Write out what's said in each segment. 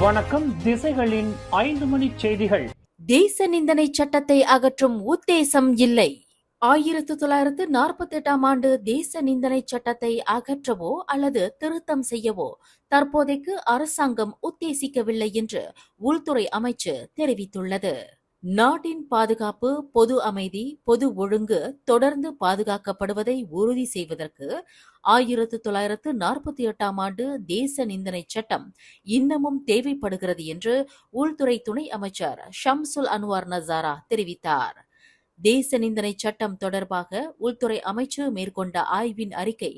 வணக்கம். திசைகளின் 5 மணி செய்திகள். தேச நிந்தனை சட்டத்தை அகற்றும் உத்தேசம் இல்லை. 1948ஆம் ஆண்டு தேச நிந்தனை சட்டத்தை அகற்றவோ அல்லது திருத்தம் செய்யவோ தற்போதைக்கு அரசாங்கம் உத்தேசிக்கவில்லை என்று உள்துறை அமைச்சு தெரிவித்துள்ளது. நாட்டின் பாதுகாப்பு, பொது அமைதி, பொது ஒழுங்கு தொடர்ந்து பாதுகாக்கப்படுவதை உறுதி செய்வதற்கு 1948ஆம் ஆண்டு தேச நிந்தனை சட்டம் இன்னமும் தேவைப்படுகிறது என்று உள்துறை துணை அமைச்சர் ஷம்சுல் அன்வார் நசாரா தெரிவித்தார். தேச நிந்தனை சட்டம் தொடர்பாக உள்துறை அமைச்சு மேற்கொண்ட ஆய்வின் அறிக்கை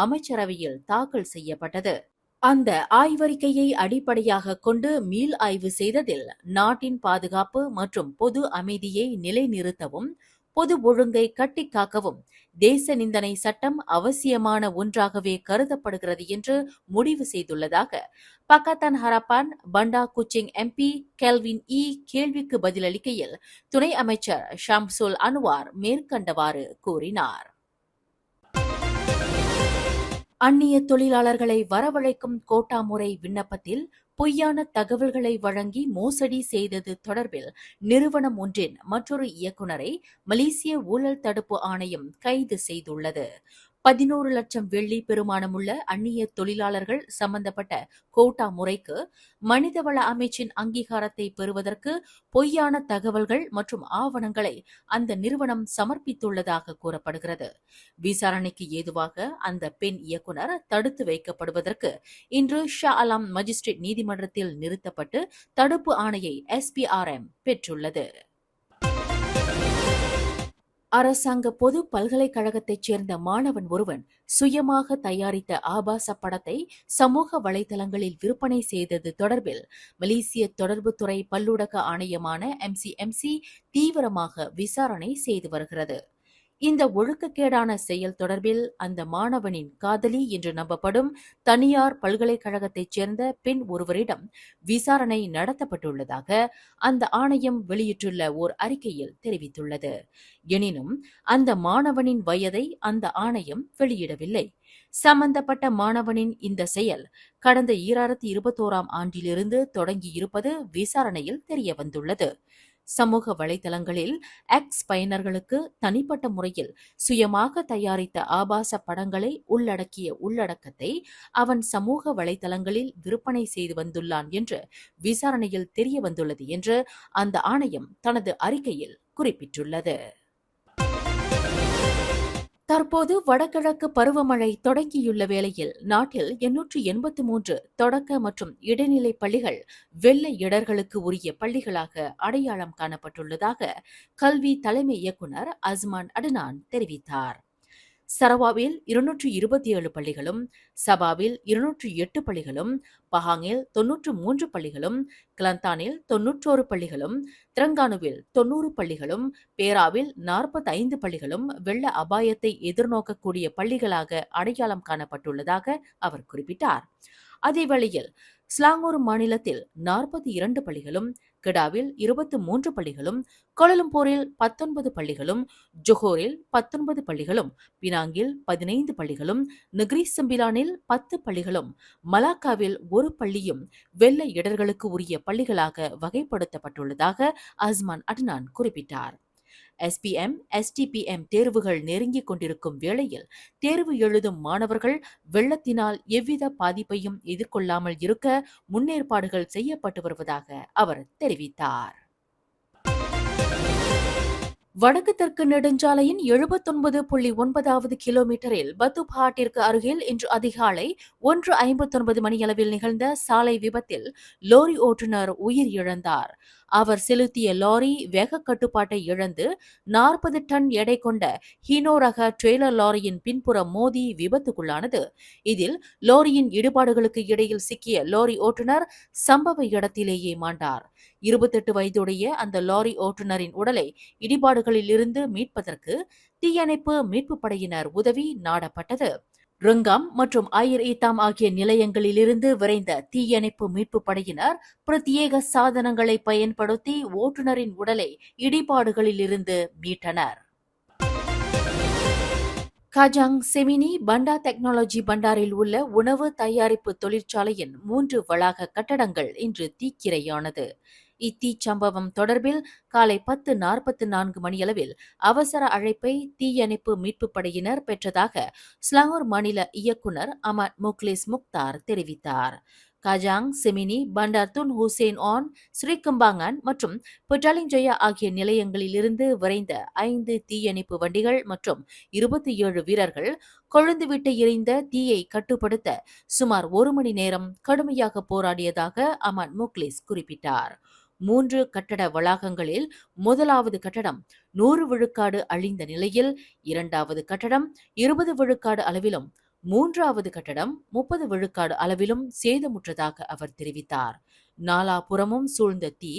அமைச்சரவையில் தாக்கல் செய்யப்பட்டது. அந்த ஆய்வறிக்கையை அடிப்படையாக கொண்டு மீள் ஆய்வு செய்ததில் நாட்டின் பாதுகாப்பு மற்றும் பொது அமைதியை நிலைநிறுத்தவும் பொது ஒழுங்கை கட்டிக்காக்கவும் தேச நிந்தனை சட்டம் அவசியமான ஒன்றாகவே கருதப்படுகிறது என்று முடிவு செய்துள்ளதாக Pakatan Harapan Banda Kuching MP kelvin கேள்விக்கு பதிலளிக்கையில் துணை அமைச்சர் ஷம்சுல் அன்வார் மேற்கண்டவாறு கூறினார். அந்நிய தொழிலாளர்களை வரவழைக்கும் கோட்டா முறை விண்ணப்பத்தில் பொய்யான தகவல்களை வழங்கி மோசடி செய்தது தொடர்பில் நிறுவனம் ஒன்றின் மற்றொரு இயக்குநரை மலேசிய ஊழல் தடுப்பு ஆணையம் கைது செய்துள்ளது. 11 லட்சம் வெள்ளி பெறுமானமுள்ள அந்நிய தொழிலாளர்கள் சம்பந்தப்பட்ட கோட்டா முறைக்கு மனிதவள அமைச்சின் அங்கீகாரத்தை பெறுவதற்கு பொய்யான தகவல்கள் மற்றும் ஆவணங்களை அந்த நிறுவனம் சமர்ப்பித்துள்ளதாக கூறப்படுகிறது. விசாரணைக்கு ஏதுவாக அந்த பெண் இயக்குநர் தடுத்து வைக்கப்படுவதற்கு இன்று ஷா அலாம் மஜிஸ்ட்ரேட் நீதிமன்றத்தில் நிறுத்தப்பட்டு தடுப்பு ஆணையை SPRM பெற்றுள்ளது. அரசாங்க பொது பல்கலைக்கழகத்தைச் சேர்ந்த மாணவன் ஒருவன் சுயமாக தயாரித்த ஆபாச படத்தை சமூக வலைதளங்களில் விற்பனை செய்தது தொடர்பில் மலேசிய தொடர்புத்துறை பல்லூடக ஆணையமான MCMC தீவிரமாக விசாரணை செய்து வருகிறது. இந்த ஒழுக்கக்கேடான செயல் தொடர்பில் அந்த மாணவனின் காதலி என்று நம்பப்படும் தனியார் பல்கலைக்கழகத்தைச் சேர்ந்த பெண் ஒருவரிடம் விசாரணை நடத்தப்பட்டுள்ளதாக அந்த ஆணையம் வெளியிட்டுள்ள ஓர் அறிக்கையில் தெரிவித்துள்ளது. எனினும் அந்த மாணவனின் வயதை அந்த ஆணையம் வெளியிடவில்லை. சம்பந்தப்பட்ட மாணவனின் இந்த செயல் கடந்த 2021ஆம் ஆண்டிலிருந்து தொடங்கியிருப்பது விசாரணையில் தெரியவந்துள்ளது. சமூக வலைதளங்களில் எக்ஸ் பயனர்களுக்கு தனிப்பட்ட முறையில் சுயமாக தயாரித்த ஆபாச படங்களை உள்ளடக்கிய உள்ளடக்கத்தை அவன் சமூக வலைதளங்களில் விற்பனை செய்து வந்துள்ளான் என்று விசாரணையில் தெரியவந்துள்ளது என்று அந்த ஆணையம் தனது அறிக்கையில் குறிப்பிட்டுள்ளது. தற்போது வடகிழக்கு பருவமழை தொடங்கியுள்ள வேளையில் நாட்டில் 883 தொடக்க மற்றும் இடைநிலை பள்ளிகள் வெள்ள இடர்களுக்கு உரிய பள்ளிகளாக அடையாளம் காணப்பட்டுள்ளதாக கல்வி தலைமை இயக்குநர் அஸ்மான் அட்னான் தெரிவித்தார். சரவாவில் 227 பள்ளிகளும், சபாவில் 208 பள்ளிகளும், பஹாங்கில் 93 பள்ளிகளும், கிளந்தானில் 91 பள்ளிகளும், திரங்கானுவில் 90 பள்ளிகளும், பேராவில் 45 பள்ளிகளும் வெள்ள அபாயத்தை எதிர்நோக்கக்கூடிய பள்ளிகளாக அடையாளம் காணப்பட்டுள்ளதாக அவர் குறிப்பிட்டார். அதேவேளையில் ஸ்லாங்கூர் மாநிலத்தில் 42 பள்ளிகளும், கெடாவில் 23 பள்ளிகளும், கோலாலம்பூரில் 19 பள்ளிகளும், ஜொஹோரில் 19 பள்ளிகளும், பினாங்கில் 15 பள்ளிகளும், நெகிரி செம்பிலானில் 10 பள்ளிகளும், மலாக்காவில் 1 பள்ளியும் வெள்ள இடர்களுக்கு உரிய பள்ளிகளாக வகைப்படுத்தப்பட்டுள்ளதாக அஸ்மான் அட்னான் குறிப்பிட்டார். SPM, STPM தேர்வுகள் நெருங்கிக் கொண்டிருக்கும் வேளையில் தேர்வு எழுதும் மாணவர்கள் வெள்ளத்தினால் எவ்வித பாதிப்பையும் எதிர்கொள்ளாமல் இருக்க முன்னேற்பாடுகள் செய்யப்பட்டு வருவதாக அவர் தெரிவித்தார். வடக்கு தெற்கு நெடுஞ்சாலையின் 79.9வது கிலோமீட்டரில் பத்துபாட்டிற்கு அருகில் இன்று அதிகாலை 1:59 மணியளவில் நிகழ்ந்த சாலை விபத்தில் லோரி ஓட்டுநர் உயிர் இழந்தார். அவர் செலுத்திய லாரி வேக கட்டுப்பாட்டை இழந்து 40 டன் எடை கொண்ட ஹீனோ ரக ட்ரெய்லர் லாரியின் பின்புறம் மோதி விபத்துக்குள்ளானது. இதில் லாரியின் இடுபாடுகளுக்கு இடையில் சிக்கிய லாரி ஓட்டுநர் சம்பவ இடத்திலேயே மாண்டார். 28 வயதுடைய அந்த லாரி ஓட்டுநரின் உடலை இடிபாடுகளில் இருந்து மீட்பதற்கு தீயணைப்பு மீட்பு படையினர் உதவி நாடப்பட்டது. ருங்காம் மற்றும் ஆயிர் ஈத்தாம் ஆகிய நிலையங்களிலிருந்து விரைந்த தீயணைப்பு மீட்பு படையினர் பிரத்யேக சாதனங்களை பயன்படுத்தி ஓட்டுநரின் உடலை இடிபாடுகளிலிருந்து மீட்டனர். காஜாங் செமினி பண்டா டெக்னாலஜி பண்டாரில் உள்ள உணவு தயாரிப்பு தொழிற்சாலையின் 3 வளாக கட்டடங்கள் இன்று தீக்கிரையானது. இத்தீச்சம்பவம் தொடர்பில் காலை 10:44 மணியளவில் அவசர அழைப்பை தீயணைப்பு மீட்புப் படையினர் பெற்றதாக ஸ்லாங்கூர் மாநில இயக்குனர் அமட் முக்லிஸ் முக்தார் தெரிவித்தார். காஜாங், செமினி, பண்டார் துன் ஹுசேன் ஆன், ஸ்ரீகம்பாங்கன் மற்றும் புட்டாலிங் ஜெயா ஆகிய நிலையங்களிலிருந்து விரைந்த 5 தீயணைப்பு வண்டிகள் மற்றும் 27 வீரர்கள் கொழுந்துவிட்டு எரிந்த தீயை கட்டுப்படுத்த சுமார் 1 மணி நேரம் கடுமையாக போராடியதாக அமட் முக்லிஸ் குறிப்பிட்டார். 3 கட்டட வளாகங்களில் முதலாவது கட்டடம் 100 விழுக்காடு அழிந்த நிலையில், இரண்டாவது கட்டடம் 20 விழுக்காடு அளவிலும், மூன்றாவது கட்டடம் 30 விழுக்காடு அளவிலும் சேதமுற்றதாக அவர் தெரிவித்தார். நாலாபுறமும் சூழ்ந்த தீ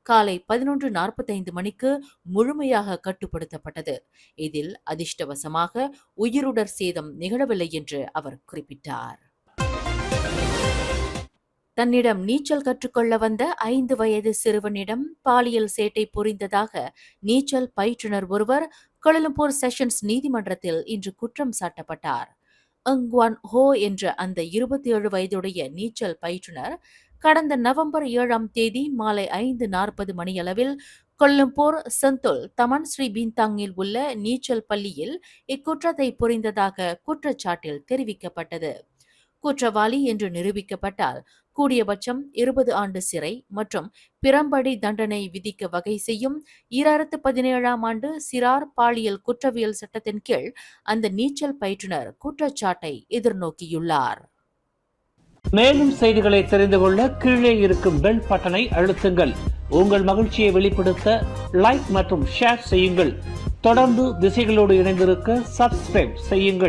காலை 11:45 மணிக்கு முழுமையாக கட்டுப்படுத்தப்பட்டது. இதில் அதிர்ஷ்டவசமாக உயிருடர் சேதம் நிகழவில்லை என்று அவர் குறிப்பிட்டார். தன்னிடம் நீச்சல் கற்றுக்கொள்ள வந்த 5 வயது சிறுவனிடம் பாலியல் சேட்டை புரிந்ததாக நீச்சல் பயிற்றுனர் ஒருவர் கோலாலம்பூர் செஷன்ஸ் நீதிமன்றத்தில் இன்று குற்றம் சாட்டப்பட்டார். அங்வான் ஹோ என்ற அந்த 27 வயதுடைய நீச்சல் பயிற்றுனர் கடந்த நவம்பர் 7ஆம் தேதி மாலை 5:40 மணியளவில் கோலாலம்பூர் செந்துல் தமன் ஸ்ரீ பின்தாங்கில் உள்ள நீச்சல் பள்ளியில் இக்குற்றத்தை புரிந்ததாக குற்றச்சாட்டில் தெரிவிக்கப்பட்டது. குற்றவாளி என்று நிரூபிக்கப்பட்டால் கூடியபட்சம் 20 ஆண்டு சிறை மற்றும் பிறம்படி தண்டனை விதிக்க வகை செய்யும் 2017ஆம் ஆண்டு சிறார் பாலியல் குற்றவியல் சட்டத்தின் கீழ் அந்த நீச்சல் பயிற்றுனர் குற்றச்சாட்டை எதிர்நோக்கியுள்ளார். மேலும் செய்திகளை தெரிந்து கொள்ள கீழே இருக்கும் பெல் பட்டனை அழுத்துங்கள். உங்கள் மகிழ்ச்சியை வெளிப்படுத்த லைக் மற்றும் ஷேர் செய்யுங்கள். தொடர்ந்து திசைகளோடு இணைந்திருக்க சப்ஸ்கிரைப் செய்யுங்கள்.